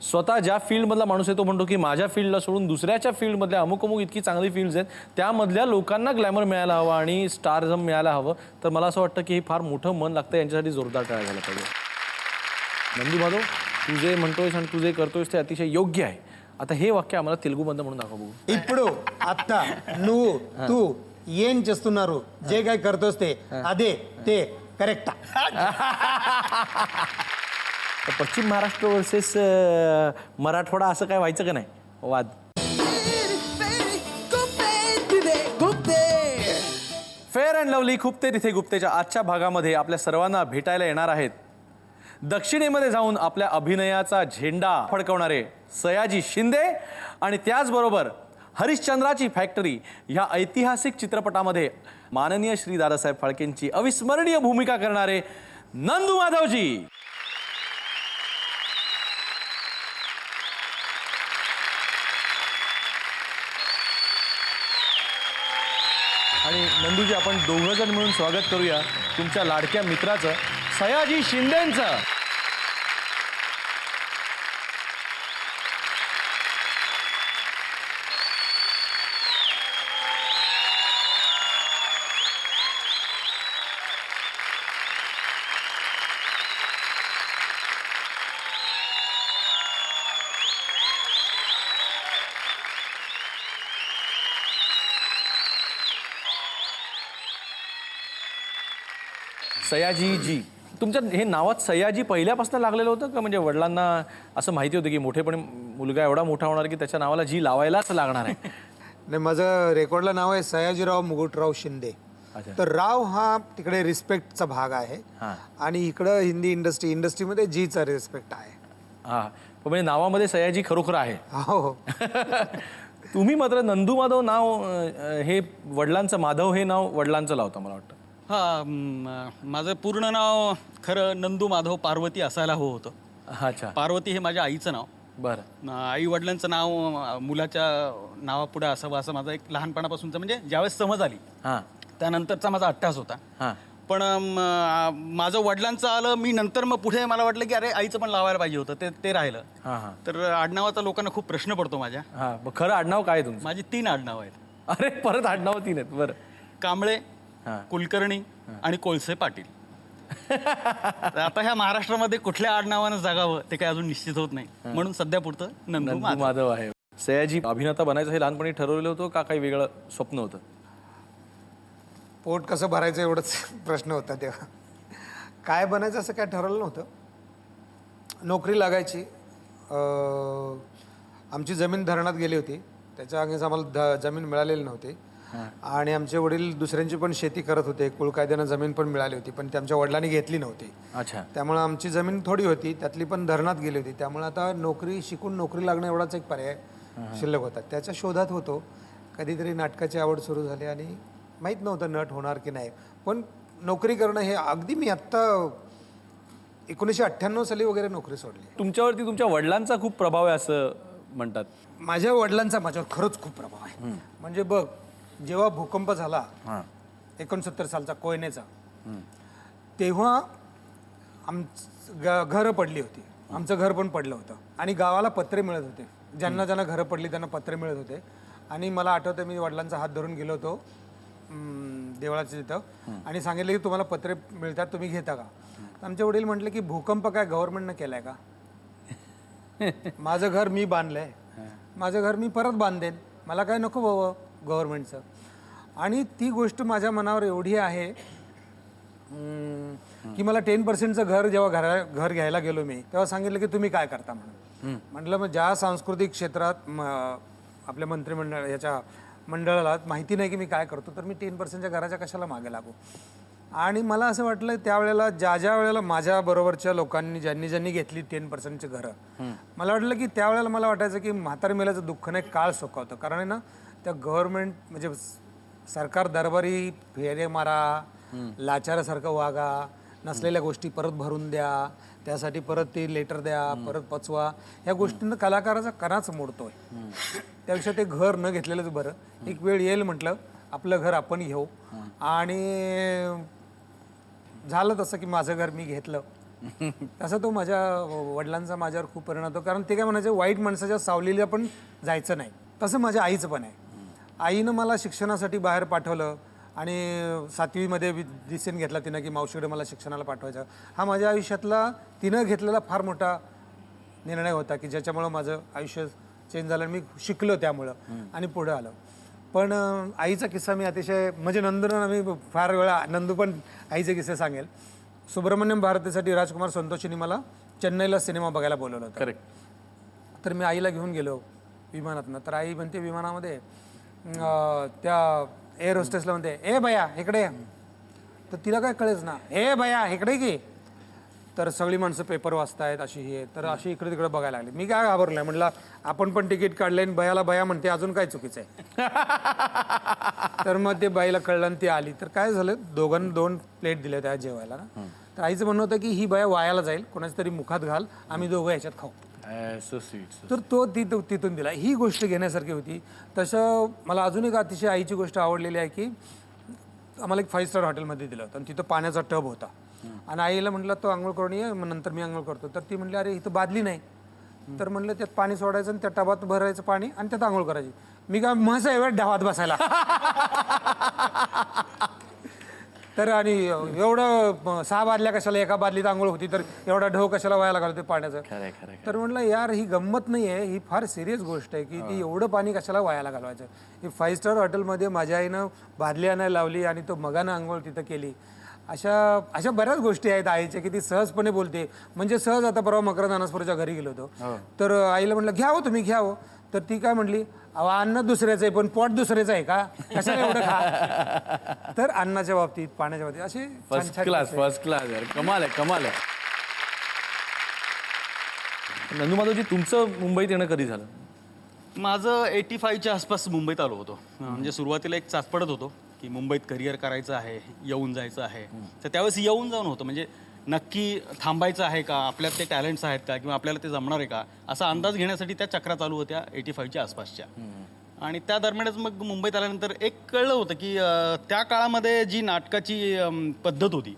स्वतः ज्या फील्डमधला माणूस आहे तो म्हणतो की माझ्या फील्डला सोडून दुसऱ्याच्या फील्डमधल्या अमुक इतकी चांगली फील्ड्स आहेत त्यामधल्या लोकांना ग्लॅमर मिळायला हवा आणि स्टारझम मिळायला हवं, तर मला असं वाटतं की हे फार मोठं मन लागतं, यांच्यासाठी जोरदार टाळ्या झाला पाहिजे. नंदू माधव, तू जे म्हणतोयस आणि तू जे करतोयस ते अतिशय योग्य आहे. आता हे वाक्य आम्हाला तेलुगूमधनं म्हणून दाखव बघू. ఇప్పుడు అత్త నువ్వు తూ ఏం చేస్తున్నారు जे काय करतोस ते అదే ते करेक्ट. पश्चिम महाराष्ट्र वर्सेस मराठवाडा असं काय व्हायचं का नाही वाद? फेअर अँड लवली खुपते तिथे गुप्तेच्या आजच्या भागामध्ये आपल्या सर्वांना भेटायला येणार आहेत दक्षिणेमध्ये जाऊन आपल्या अभिनयाचा झेंडा फडकवणारे सयाजी शिंदे आणि त्याचबरोबर हरिश्चंद्राची फॅक्टरी ह्या ऐतिहासिक चित्रपटामध्ये माननीय श्री दादासाहेब फाळकेंची अविस्मरणीय भूमिका करणारे नंदू माधवजी. आणि नंदूजी, आपण दोघं जण मिळून स्वागत करूया तुमच्या लाडक्या मित्राचं सयाजी शिंदेंचं. सयाजीजी, तुमच्या हे नावात सयाजी पहिल्यापासून लागलेलं होतं का? म्हणजे वडिलांना असं माहिती होतं की मोठेपणे मुलगा एवढा मोठा होणार की त्याच्या नावाला जी लावायलाच लागणार आहे? नाही, माझं रेकॉर्डला नाव आहे सयाजीराव मुकुटराव शिंदे. तर राव हा तिकडे रिस्पेक्टचा भाग आहे आणि इकडं हिंदी इंडस्ट्रीमध्ये जीचा रिस्पेक्ट आहे. हां, म्हणजे नावामध्ये सयाजी खरोखर आहे. हो. तुम्ही मात्र नंदू माधव नाव हे वडिलांचं, माधव हे नाव वडिलांचं लावता मला वाटतं. माझं पूर्ण नाव खरं नंदू माधव पार्वती असायला होतं. अच्छा, पार्वती हे माझ्या आईचं नाव. बरं. आई वडिलांचं नाव मुलाच्या नावापुढे असावं असं माझं एक लहानपणापासूनचं, म्हणजे ज्यावेळेस समज आली हां त्यानंतरचा माझा अट्टास होता. हां पण माझं वडिलांचं आलं, मी नंतर मग पुढे मला वाटलं की अरे आईचं पण लावायला पाहिजे होतं, ते राहिलं. हां हां तर आडनावाचा लोकांना खूप प्रश्न पडतो माझ्या. हां, मग खरं आडनाव काय आहे तुमचं? माझी 3 आडनाव आहेत. अरे, परत आडनाव 3 आहेत. बरं. कांबळे, हां. कुलकर्णी आणि कोळसे पाटील. तर आता ह्या महाराष्ट्रामध्ये कुठल्या आडनावानं जगावं ते काय अजून निश्चित होत नाही, म्हणून सध्या पुरतं नंदू नंदू माधव आहे. सयाजी, अभिनेता बनायचं हे लहानपणी ठरवलेलं होतं का काही वेगळं स्वप्न होतं? पोट कसं भरायचं एवढंच प्रश्न होता तेव्हा. काय बनायचं असं काय ठरवलं नव्हतं. नोकरी लागायची. आमची जमीन धरणात गेली होती, त्याच्या अंगेच आम्हाला जमीन मिळालेली नव्हती आणि आमचे वडील दुसऱ्यांची पण शेती करत होते. कुळकायद्यानं जमीन पण मिळाली होती, पण ती आमच्या वडिलांनी घेतली नव्हती. अच्छा. त्यामुळे आमची जमीन थोडी होती, त्यातली पण धरणात गेली होती. त्यामुळे आता शिकून नोकरी लागणं एवढाच एक पर्याय शिल्लक होता. त्याच्या शोधात होतो. कधीतरी नाटकाची आवड सुरू झाली आणि माहीत नव्हतं नट होणार की नाही, पण नोकरी करणं हे अगदी मी आत्ता 1998 साली वगैरे नोकरी सोडली. तुमच्यावरती तुमच्या वडिलांचा खूप प्रभाव आहे असं म्हणतात. माझ्या वडिलांचा माझ्यावर खरंच खूप प्रभाव आहे. म्हणजे बघ, जेव्हा भूकंप झाला 69 सालचा कोयनेचा, तेव्हा घरं पडली होती. आमचं घर पण पडलं होतं आणि गावाला पत्रे मिळत होते. ज्यांना ज्यांना घरं पडली त्यांना पत्रे मिळत होते. आणि मला आठवतं, मी वडिलांचा हात धरून गेलो होतो देवळाच्या तिथं आणि सांगितलं की तुम्हाला पत्रे मिळतात, तुम्ही घेता का? आमचे वडील म्हटले की भूकंप काय गव्हर्नमेंटनं केलाय का? माझं घर मी बांधलंय, माझं घर मी परत बांधेन, मला काय नको बाबा गव्हर्नमेंटचं. आणि ती गोष्ट माझ्या मनावर एवढी आहे की मला 10% घर जेव्हा घर घ्यायला गेलो मी, तेव्हा सांगितलं की तुम्ही काय करता म्हणून. म्हटलं मग ज्या सांस्कृतिक क्षेत्रात आपल्या मंत्रिमंडळ याच्या मंडळाला माहिती नाही की मी काय करतो, तर मी 10%च्या घराच्या कशाला मागे लागू. आणि मला असं वाटलं त्यावेळेला ज्या वेळेला माझ्या बरोबरच्या लोकांनी ज्यांनी घेतली 10%ची घरं, मला वाटलं की त्यावेळेला मला वाटायचं की म्हातारी मेल्याचं दुःख नाही, काळ सुखावतं. कारण आहे ना, त्या गव्हर्नमेंट म्हणजे सरकार दरबारी फेरे मारा, लाचारासारखं वागा, नसलेल्या गोष्टी परत भरून द्या, त्यासाठी परत ते लेटर द्या, परत पचवा, ह्या गोष्टींना कलाकाराचा कणाच मोडतोय. त्यापेक्षा ते घर न घेतलेलंच बरं. एक वेळ येईल म्हटलं आपलं घर आपण घेऊ. आणि झालं तसं की माझं घर मी घेतलं तसा तो माझ्या वडिलांचा माझ्यावर खूप परिणाम होतो, कारण ते काय म्हणायचे, वाईट माणसाच्या सावलीला पण जायचं नाही. तसं माझ्या आईचं पण आहे. आईनं मला शिक्षणासाठी बाहेर पाठवलं आणि 7वीमध्ये डिसिजन घेतला तिनं की मावशीकडे मला शिक्षणाला पाठवायचं. हा माझ्या आयुष्यातला तिनं घेतलेला फार मोठा निर्णय होता की ज्याच्यामुळं माझं आयुष्य चेंज झालं. मी शिकलो त्यामुळं आणि पुढं आलो. पण आईचा किस्सा मी अतिशय म्हणजे नंदूनं मी फार वेळा नंदू पण आईचे किस्से सांगेल. सुब्रमण्यम भारतीसाठी राजकुमार संतोषींनी मला चेन्नईला सिनेमा बघायला बोलवलं होतं. करेक्ट. तर मी आईला घेऊन गेलो विमानातनं. तर आई म्हणते विमानामध्ये त्या एअर होस्टेसला म्हणते, ए भैया इकडे ये. तर तिला काय कळेच ना, ए भैया इकडे की. तर सगळी माणसं पेपर वाचतायत अशी हे, तर अशी इकडे तिकडे बघायला लागली. मी काय घाबरलोय, म्हटलं आपण पण तिकीट काढले आणि बयाला बया म्हणते, अजून काय चुकीचं आहे. तर मग ते बाईला कळलं आणि ती आली. तर काय झालं, दोघांना 2 प्लेट दिल्या त्या जेवायला ना. तर आईचं म्हणणं होतं की ही बया वायाला जाईल, कोणाच्या तरी मुखात घाल, आम्ही दोघं ह्याच्यात खाऊ. So sweet. तर तो तिथून दिला. ही गोष्ट घेण्यासारखी होती. तसं मला अजून एक अतिशय आईची गोष्ट आवडलेली आहे की आम्हाला एक 5 स्टार हॉटेलमध्ये दिलं होतं आणि तिथं पाण्याचा टब होता. आणि आईला म्हटलं तो आंघोळ करून ये, मग नंतर मी आंघोळ करतो. तर ती म्हटली, अरे इथं बादली नाही. तर म्हटलं त्यात पाणी सोडायचं आणि त्या टबात भरायचं पाणी आणि त्यात आंघोळ करायची. मी काय म्हस आहे ढवात बसायला. तर आणि एवढं 6 बादल्या कशाला, एका बादलीत आंघोळ होती तर एवढा ढव कशाला व्हायला लागला ते पाण्याचं. तर म्हटलं यार ही गंमत नाही आहे, ही फार सिरियस गोष्ट आहे की ती एवढं पाणी कशाला वायाला घालवायचं. ही 5 स्टार हॉटेलमध्ये माझ्या आईनं बादली आणायला लावली आणि तो मगानं आंघोळ तिथं केली. अशा बऱ्याच गोष्टी आहेत आईच्या की ती सहजपणे बोलते. म्हणजे सहज आता परवा मकरंद अनासपुरच्या घरी गेलो होतो. तर आईला म्हटलं घ्या हो तुम्ही घ्या हो. तर ती काय म्हटली, अहो अन्न दुसऱ्याचं आहे पण पोट दुसऱ्याचं आहे का, कशाला एवढं खा. तर अन्नाच्या बाबतीत, पाण्याच्या बाबतीत असे फर्स्ट क्लास यार, कमाल आहे कमाल आहे. नंदू माधवजी, तुमचं मुंबईत येणं कधी झालं? माझं 85च्या आसपास मुंबईत आलो होतो. म्हणजे सुरुवातीला एक चाच पडत होतो की मुंबईत करिअर करायचं आहे, येऊन जायचं आहे. तर त्यावेळेस येऊन जाऊन होतं, म्हणजे नक्की थांबायचं आहे का, आपल्यात ते टॅलेंट्स आहेत का, किंवा आपल्याला ते जमणार आहे का, असा अंदाज घेण्यासाठी त्या चक्रा चालू होत्या 85च्या आसपासच्या. आणि त्या दरम्यानच मग मुंबईत आल्यानंतर एक कळलं होतं की त्या काळामध्ये जी नाटकाची पद्धत होती,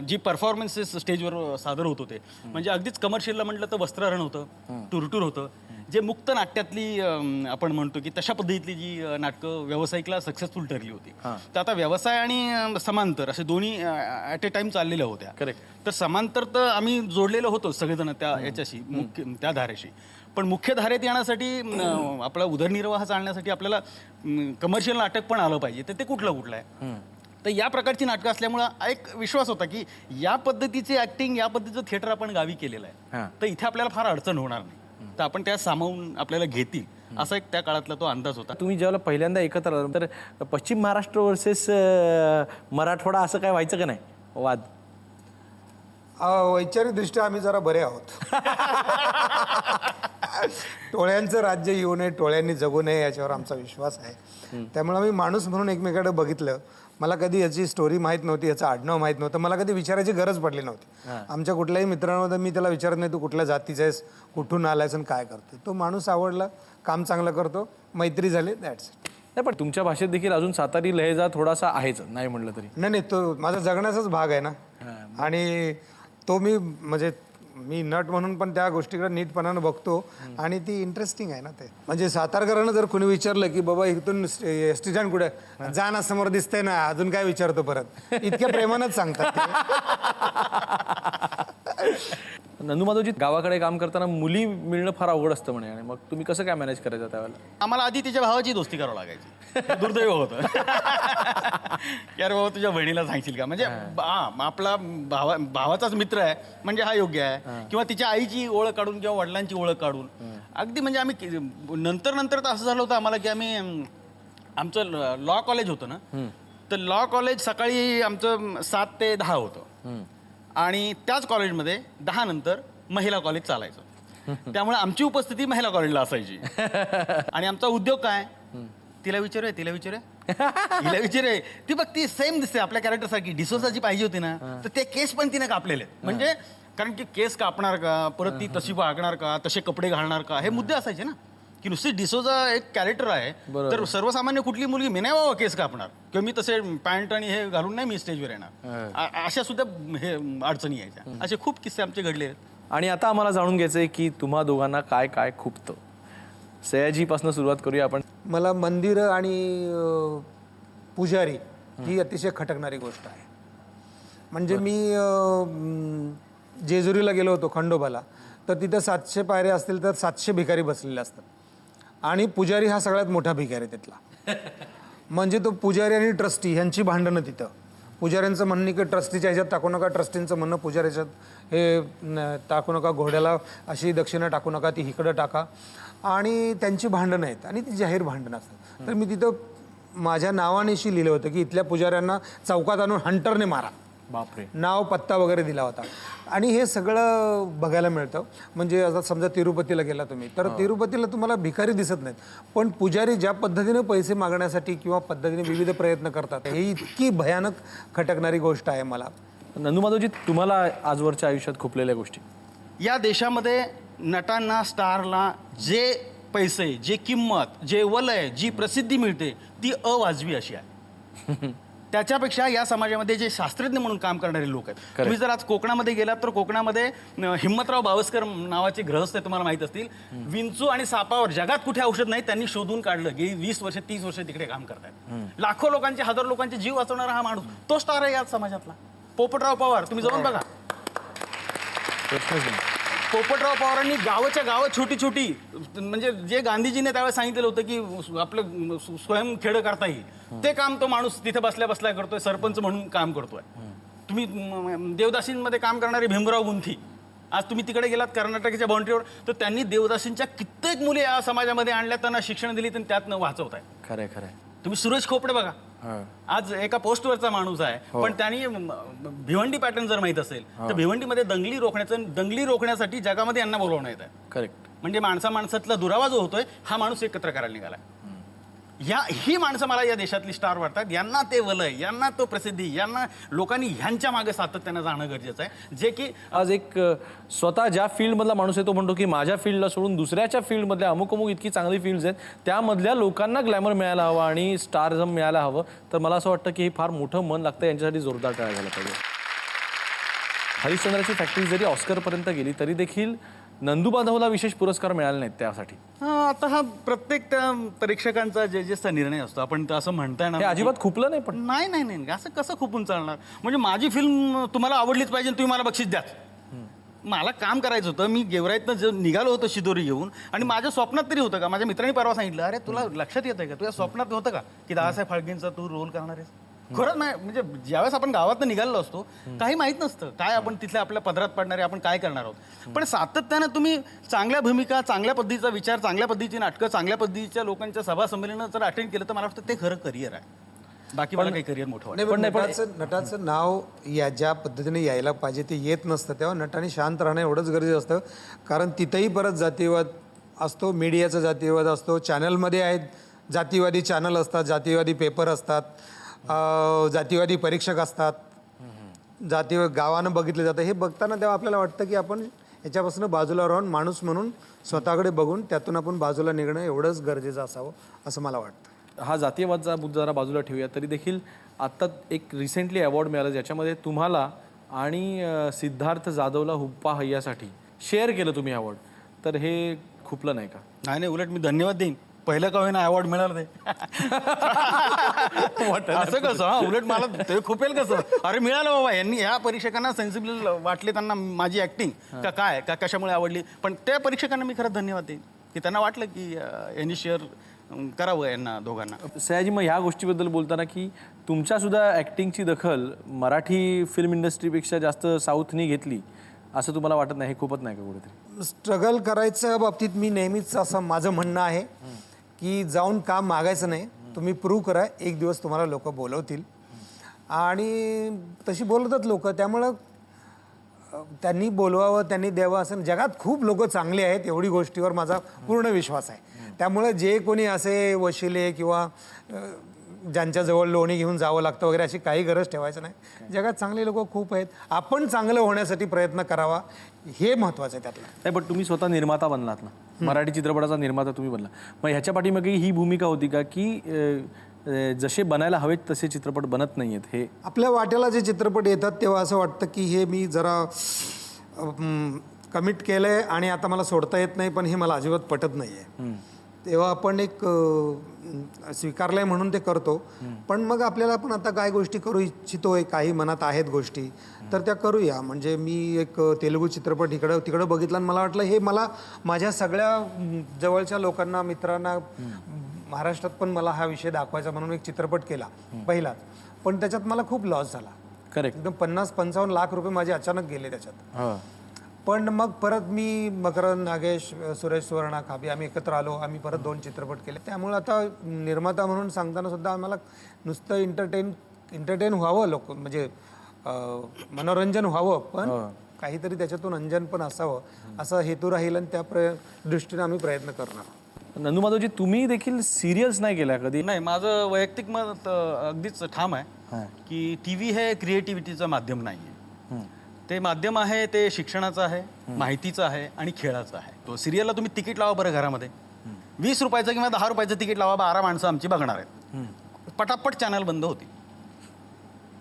जी परफॉर्मन्सेस स्टेजवर सादर होत होते, म्हणजे अगदीच कमर्शियलला म्हटलं तर वस्त्रहरण होतं, टुरटूर होतं. जे मुक्त नाट्यातली आपण म्हणतो की तशा पद्धतीतली जी नाटकं व्यावसायिकला सक्सेसफुल ठरली होती. तर आता व्यवसाय आणि समांतर असे दोन्ही ॲट ए टाइम चाललेल्या होत्या. करेक्ट. तर समांतर तर आम्ही जोडलेलो होतो सगळेजण त्या याच्याशी, मुख्य त्या धारेशी. पण मुख्य धारेत येण्यासाठी आपला उदरनिर्वाह चालण्यासाठी आपल्याला कमर्शियल नाटक पण आलं पाहिजे. तर ते कुठलं आहे. तर या प्रकारची नाटकं असल्यामुळं एक विश्वास होता की या पद्धतीचे ऍक्टिंग, या पद्धतीचं थिएटर आपण गावी केलेलं आहे, तर इथे आपल्याला फार अडचण होणार नाही. तर आपण त्या सामावून आपल्याला घेतील असा एक त्या काळातला तो अंदाज होता. तुम्ही ज्यावेळेला पहिल्यांदा एकत्र आला तर पश्चिम महाराष्ट्र वर्सेस मराठवाडा असं काय व्हायचं का नाही वाद? वैचारिकदृष्ट्या आम्ही जरा बरे आहोत. टोळ्यांचं राज्य येऊ नये, टोळ्यांनी जगू नये याच्यावर आमचा विश्वास आहे. त्यामुळे आम्ही माणूस म्हणून एकमेकाकडे बघितलं. मला कधी याची स्टोरी माहीत नव्हती, याचं आडनाव माहीत नव्हतं, मला कधी विचारायची गरज पडली नव्हती. आमच्या कुठल्याही मित्रांमध्ये मी त्याला विचारत नाही तू कुठल्या जातीचा आहेस, कुठून आलायस आणि काय करतो. तो माणूस आवडला, काम चांगलं करतो, मैत्री झाली, दॅट्स इट. नाही, पण तुमच्या भाषेत देखील अजून सातारी लहेजा थोडासा आहेच, नाही म्हणलं तरी. नाही, तो माझा जगण्याचाच भाग आहे ना. आणि तो मी मी नट म्हणून पण त्या गोष्टीकडे नीटपणानं बघतो आणि ती इंटरेस्टिंग आहे ना. ते म्हणजे सातारकरांना जर कोणी विचारलं की बाबा इथून एस टी स्टँड कुठे, जा ना समोर दिसतंय ना, अजून काय विचारतो परत, इतक्या प्रेमानच सांगतात ते. नंदू माधवजी, गावाकडे काम करताना मुली मिळणं फार अवघड असतं म्हणे, आणि मग तुम्ही कसं काय मॅनेज करायचं त्यावेळेला? आम्हाला आधी तिच्या भावाची दोस्ती करावं लागायची. दुर्दैव होतं की अरे बाबा तुझ्या बहिणीला सांगशील का, म्हणजे आपला भावाचाच मित्र आहे म्हणजे हा योग्य आहे. किंवा तिच्या आईची ओळख काढून किंवा वडिलांची ओळख काढून अगदी, म्हणजे आम्ही नंतर तर असं झालं होतं आम्हाला की आम्ही आमचं लॉ कॉलेज होतं ना, तर लॉ कॉलेज सकाळी आमचं 7 ते 10 होतं आणि त्याच कॉलेजमध्ये 10 नंतर महिला कॉलेज चालायचं. त्यामुळे आमची उपस्थिती महिला कॉलेजला असायची. आणि आमचा उद्योग काय, तिला विचारूया हिला विचारूया, ती बघ ती सेम दिसते आपल्या कॅरेक्टरसारखी, डिसोजाची पाहिजे होती ना, तर ते केस पण तिने कापलेले. म्हणजे कारण की केस कापणार का, परत ती तशी वागणार का, तसे कपडे घालणार का, हे मुद्दे असायचे ना. की नुसती डिसोजा एक कॅरेक्टर आहे, तर सर्वसामान्य कुठली मुलगी मी नाही बाबा केस कापणार किंवा मी तसे पॅन्ट आणि हे घालून नाही मी स्टेजवर येणार, अशा सुद्धा हे अडचणी यायच्या. असे खूप किस्से आमचे घडले आहेत. आणि आता आम्हाला जाणून घ्यायचंय की तुम्हा दोघांना काय काय खुपतं. सयाजीपासून सुरुवात करूया आपण. मला मंदिरं आणि पुजारी ही अतिशय खटकणारी गोष्ट आहे. म्हणजे मी जेजुरीला गेलो होतो खंडोबाला, तर तिथं 700 पायऱ्या असतील तर 700 भिकारी बसलेले असतात आणि पुजारी हा सगळ्यात मोठा भिकारी तिथला. म्हणजे तो पुजारी आणि ट्रस्टी ह्यांची भांडणं तिथं. पुजाऱ्यांचं म्हणणं की ट्रस्टीच्या ह्याच्यात टाकू नका, ट्रस्टींचं म्हणणं पुजाऱ्याच्यात हे टाकू नका, घोड्याला अशी दक्षिणा टाकू नका, ती इकडं टाका. आणि त्यांची भांडणं आहेत आणि ती जाहीर भांडणं असतात. तर मी तिथं माझ्या नावानेशी लिहिलं होतं की इथल्या पुजाऱ्यांना चौकात आणून हंटरने मारा. बापरे. नाव पत्ता वगैरे दिला होता. आणि हे सगळं बघायला मिळतं. म्हणजे आता समजा तिरुपतीला गेला तुम्ही, तर तिरुपतीला तुम्हाला भिकारी दिसत नाहीत, पण पुजारी ज्या पद्धतीने पैसे मागण्यासाठी किंवा पद्धतीने विविध प्रयत्न करतात, हे इतकी भयानक खटकणारी गोष्ट आहे मला. नंदू माधवजी, तुम्हाला आजवरच्या आयुष्यात खुपलेल्या गोष्टी? या देशामध्ये नटांना, स्टारला जे पैसे, जे किंमत, जे वलय, जी प्रसिद्धी मिळते ती अवाजवी अशी आहे. त्याच्यापेक्षा या समाजामध्ये जे शास्त्रज्ञ म्हणून काम करणारे लोक आहेत. तुम्ही जर आज कोकणामध्ये गेलात तर कोकणामध्ये हिम्मतराव बावस्कर नावाचे गृहस्थ आहे, तुम्हाला माहित असतील. विंचू आणि सापावर जगात कुठे औषध नाही, त्यांनी शोधून काढलं. गेली 20 वर्ष 30 वर्ष तिकडे काम करतात. लाखो लोकांचे, हजारो लोकांचे जीव वाचवणारा हा माणूस, तो स्टार आहे या समाजातला. पोपटराव पवार, तुम्ही जाऊन बघा. पोपटराव पवारांनी गावाच्या गावं छोटी छोटी, म्हणजे जे गांधीजीने त्यावेळेस सांगितलेलं होतं की आपलं स्वयंखेडं करता येईल, ते काम तो माणूस तिथे बसल्या बसल्या करतोय, सरपंच म्हणून काम करतोय. तुम्ही देवदासींमध्ये काम करणारे भीमराव गुंथी, आज तुम्ही तिकडे गेलात कर्नाटकाच्या बाउंड्रीवर, तर त्यांनी देवदासींच्या कित्येक मुली या समाजामध्ये आणल्या, त्यांना शिक्षण दिली, आणि त्यातनं वाचवताय. खरंय खरंय. तुम्ही सुरेश खोपडे बघा, आज एका पोस्टवरचा माणूस आहे, पण त्यांनी भिवंडी पॅटर्न जर माहित असेल तर भिवंडीमध्ये दंगली रोखण्यासाठी जगामध्ये यांना बोलवण्यात येत आहे. करेक्ट. म्हणजे माणसातला दुरावा जो होतोय हा माणूस एकत्र करायला निघालाय. ही माणसं मला या देशातली स्टार वाटतात. यांना ते वलय, यांना तो प्रसिद्धी, यांना लोकांनी ह्यांच्या मागे सातत्यानं जाणं गरजेचं आहे. जे की आज एक स्वतः ज्या फील्डमधला माणूस आहे तो म्हणतो की माझ्या फील्डला सोडून दुसऱ्याच्या फील्डमधल्या अमुक इतकी चांगली फील्ड्स आहेत, त्यामधल्या लोकांना ग्लॅमर मिळायला हवं आणि स्टारझम मिळायला हवं. तर मला असं वाटतं की हे फार मोठं मन लागतं, यांच्यासाठी जोरदार टाळ्या झाला पाहिजे. हरिश्चंद्राची फॅक्टरी जरी ऑस्करपर्यंत गेली तरी देखील नंदू माधवला विशेष पुरस्कार मिळाले नाहीत त्यासाठी. आता हा प्रत्येक त्या परीक्षकांचा जजेसचा निर्णय असतो. आपण असं म्हणताय ना, हे अजिबात खुपलं नाही. पण नाही, असं कसं खुपून चालणार? म्हणजे माझी फिल्म तुम्हाला आवडलीच पाहिजे, तुम्ही मला बक्षीस द्याच. मला काम करायचं होतं. मी गेवराईतनं निघालो होतो शिदोरी घेऊन, आणि माझ्या स्वप्नात तरी होतं का, माझ्या मित्रांनी परवा सांगितलं, अरे तुला लक्षात येतंय का, तुझ्या स्वप्नात होतं का की दादासाहेब फाळकेंचा तू रोल करणार आहेस? खरंच नाही. म्हणजे ज्यावेळेस आपण गावातनं निघालो असतो, काही माहित नसतं काय आपण तिथल्या आपल्या पदरात पडणारे, आपण काय करणार आहोत. पण सातत्यानं तुम्ही चांगल्या भूमिका, चांगल्या पद्धतीचा विचार, चांगल्या पद्धतीची नाटकं, चांगल्या पद्धतीच्या लोकांच्या सभा संमेलनं जर अटेंड केलं तर मला वाटतं ते खरं करिअर आहे. बाकी मला काही करिअर मोठं वाटतं. पण नटाचं नाव या ज्या पद्धतीने यायला पाहिजे ते येत नसतं, तेव्हा नटाने शांत राहणं एवढंच गरजेचं असतं. कारण तिथंही परत जातीवाद असतो, मीडियाचा जातीवाद असतो, चॅनलमध्ये आहेत जातीवादी चॅनल असतात, जातीवादी पेपर असतात, जातीवादी परीक्षक असतात, गावानं बघितलं जातं. हे बघताना तेव्हा आपल्याला वाटतं की आपण याच्यापासून बाजूला राहून माणूस म्हणून स्वतःकडे बघून त्यातून आपण बाजूला निघणं एवढंच गरजेचं असावं असं मला वाटतं. हा जातीयवादचा मुद्दा जरा बाजूला ठेवूया, तरी देखील आत्ता एक रिसेंटली अवॉर्ड मिळाला ज्याच्यामध्ये तुम्हाला आणि सिद्धार्थ जाधवला हुप्पा हय्यासाठी शेअर केलं तुम्ही अवॉर्ड. तर हे खुपलं नाही का? नाही, उलट मी धन्यवाद देईन. पहिलं का होईना अवॉर्ड मिळालं ते. असं कसं? उलट मला ते खुपेल कसं? अरे मिळालं बाबा, यांनी ह्या परीक्षकांना सेन्सिबल वाटले, त्यांना माझी ऍक्टिंग का काय का कशामुळे आवडली. पण त्या परीक्षकांना मी खरं धन्यवाद देईन की त्यांना वाटलं की यांनी शेअर करावं यांना दोघांना. सयाजी, मग ह्या गोष्टीबद्दल बोलताना की तुमच्या सुद्धा ॲक्टिंगची दखल मराठी फिल्म इंडस्ट्रीपेक्षा जास्त साऊथनी घेतली असं तुम्हाला वाटत नाही? हे खूपच नाही का कुठेतरी? स्ट्रगल करायच्या बाबतीत मी नेहमीच असं माझं म्हणणं आहे की जाऊन काम मागायचं नाही, तुम्ही प्रूव्ह करा, एक दिवस तुम्हाला लोक बोलवतील. आणि तशी बोलवतात लोक, त्यामुळं त्यांनी बोलवावं, त्यांनी द्यावं असं. जगात खूप लोक चांगले आहेत, एवढी गोष्टीवर माझा पूर्ण विश्वास आहे. त्यामुळे जे कोणी असे वशिले किंवा ज्यांच्या जवळ लोणी घेऊन जावं लागतं वगैरे अशी काही गरज ठेवायचं नाही. जगात चांगले लोक खूप आहेत. आपण चांगलं होण्यासाठी प्रयत्न करावा हे महत्त्वाचं आहे त्यातलं. नाही, पण तुम्ही स्वतः निर्माता बनलात ना, मराठी चित्रपटाचा निर्माता तुम्ही बनला. मग ह्याच्या पाठीमागे ही भूमिका होती का की जसे बनायला हवेत तसे चित्रपट बनत नाहीयेत? हे आपल्या वाट्याला जे चित्रपट येतात तेव्हा असं वाटतं की हे मी जरा कमिट केलं आहे आणि आता मला सोडता येत नाही, पण हे मला अजिबात पटत नाही आहे. तेव्हा आपण एक स्वीकारलंय म्हणून ते करतो. पण मग आपल्याला पण आता काय गोष्टी करू इच्छितोय, काही मनात आहेत गोष्टी, तर त्या करूया. म्हणजे मी एक तेलुगू चित्रपट इकडं तिकडं बघितला आणि मला वाटलं हे मला माझ्या सगळ्या जवळच्या लोकांना, मित्रांना, महाराष्ट्रात पण मला हा विषय दाखवायचा म्हणून एक चित्रपट केला पहिलाच. पण त्याच्यात मला खूप लॉस झाला. करेक्ट. एकदम 50-55 लाख रुपये माझे अचानक गेले त्याच्यात. पण मग परत मी मकरंद, नागेश, सुरेश सुवर्णा, खाबी आम्ही एकत्र आलो. आम्ही परत 2 चित्रपट केले. त्यामुळे आता निर्माता म्हणून सांगताना सुद्धा आम्हाला नुसतं एंटरटेन व्हावं, लोक म्हणजे मनोरंजन व्हावं, पण काहीतरी त्याच्यातून अंजन पण असावं असा हेतू राहील आणि त्या दृष्टीने आम्ही प्रयत्न करणार. नंदू माधवजी, तुम्ही देखील सिरियल्स नाही केल्या कधी? नाही, माझं वैयक्तिक मत अगदीच ठाम आहे की TV हे क्रिएटिव्हिटीचं माध्यम नाही आहे. ते माध्यम आहे, ते शिक्षणाचं आहे, माहितीचं आहे आणि खेळाचं आहे. तो सिरियलला तुम्ही तिकीट लावा बरं, घरामध्ये 20 रुपयाचं किंवा 10 रुपयाचं तिकीट लावा, 12 माणसं आमची बघणार आहेत. पटापट चॅनल बंद होती.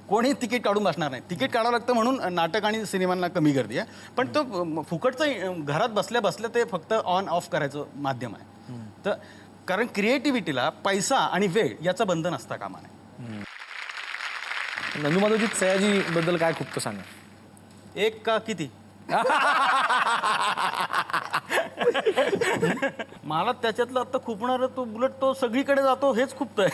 कोणी तिकीट काढून बसणार नाही. तिकीट काढावं लागतं म्हणून नाटक आणि सिनेमांना कमी गर्दी आहे. पण तो फुकटचं घरात बसल्या बसल्या ते फक्त ऑन ऑफ करायचं माध्यम आहे. तर कारण क्रिएटिव्हिटीला पैसा आणि वेळ याचं बंधन असता कामा नये. नंदू माधवजी, सयाजी बद्दल काय खूप सांगा? एक का किती? मला त्याच्यातलं आता खुपणार तो बुलेट तो सगळीकडे जातो हेच खुपतंय.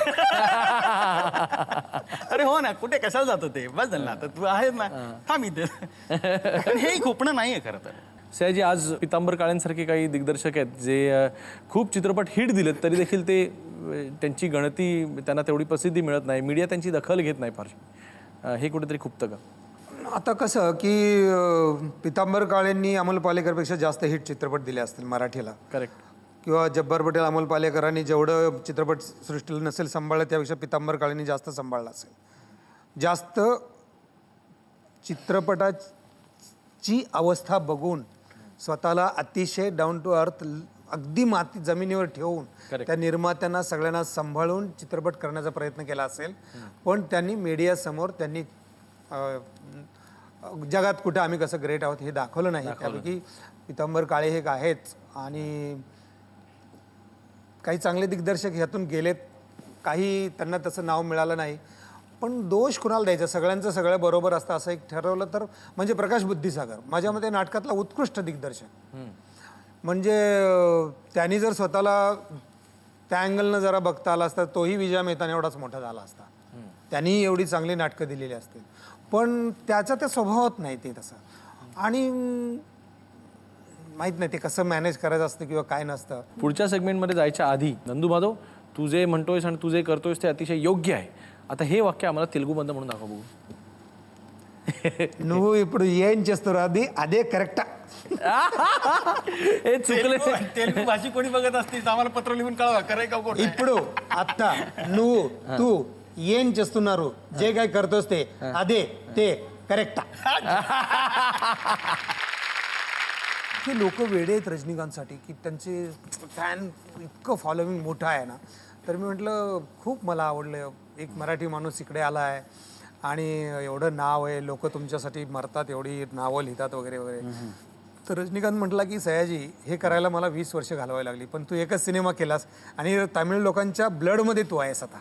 अरे हो ना, कुठे कशाला जातो ते? बस झालं ना, आता तू आहेस ना, थांब इथे. हे खुपणं नाहीये खरं तर. सयाजी, आज पितांबर काळेंसारखे काही दिग्दर्शक आहेत जे खूप चित्रपट हिट दिलेत तरी देखील ते त्यांची गणती, त्यांना तेवढी प्रसिद्धी मिळत नाही, मीडिया त्यांची दखल घेत नाही फारशी. हे कुठेतरी खुपतं का? आता कसं की पितांबर काळेंनी अमोल पालेकरपेक्षा जास्त हिट चित्रपट दिले असतील मराठीला. करेक्ट. किंवा जब्बार पटेल, अमोल पालेकरांनी जेवढं चित्रपट सृष्टीला नसेल सांभाळलं त्यापेक्षा पितांबर काळेंनी जास्त सांभाळलं असेल. जास्त चित्रपटाची अवस्था बघून स्वतःला अतिशय डाऊन टू अर्थ, अगदी माती जमिनीवर ठेवून त्या निर्मात्यांना सगळ्यांना सांभाळून चित्रपट करण्याचा प्रयत्न केला असेल. पण त्यांनी मीडियासमोर त्यांनी जगात कुठे आम्ही कसं ग्रेट आहोत हे दाखवलं नाही. त्यापैकी पितांबर काळे हे आहेच. आणि काही चांगले दिग्दर्शक ह्यातून गेलेत, काही त्यांना तसं नाव मिळालं नाही. पण दोष कुणाला द्यायचा? सगळ्यांचं सगळं बरोबर असतं असं एक ठरवलं तर म्हणजे प्रकाश बुद्धिसागर माझ्या मते नाटकातला उत्कृष्ट दिग्दर्शक. म्हणजे त्यांनी जर स्वतःला त्या अँगलनं जरा बघता आला असता, तोही विजय मेहता एवढाच मोठा झाला असता. त्यांनी एवढी चांगली नाटकं दिलेली असतील. पण त्याचा त्या स्वभावात नाही ते तसं. आणि माहीत नाही ते कसं मॅनेज करायचं असतं किंवा काय नसतं. पुढच्या सेगमेंटमध्ये जायच्या आधी नंदू माधव, तू जे म्हणतोयस आणि तू जे करतोयस ते अतिशय योग्य आहे. आता हे वाक्य आम्हाला तेलुगूमध्ये म्हणून दाखव बघू. నువ్వు ఇప్పుడు ఏం చేస్తారు అది అదే కరెక్టా? हे चुकले. तेलुगू भाषी कोणी बघत असतील आम्हाला पत्र लिहून कळवा, खरंय का खोटं? ఇప్పుడు అత్త నువ్వు तू ఏం చేస్తున్నారు, जे काय करतोस ते అదే ते करेक्टा. हे लोक वेडे आहेत रजनीकांतसाठी की त्यांचे फॅन इतकं फॉलोविंग मोठं आहे ना. तर मी म्हटलं खूप मला आवडलं, एक मराठी माणूस इकडे आला आहे आणि एवढं नाव आहे, लोक तुमच्यासाठी मरतात, एवढी नावं लिहितात वगैरे वगैरे. तर रजनीकांत म्हटला की सयाजी हे करायला मला 20 वर्ष घालवावी लागली, पण तू एकच सिनेमा केलास आणि तामिळ लोकांच्या ब्लडमध्ये तू आहेस आता.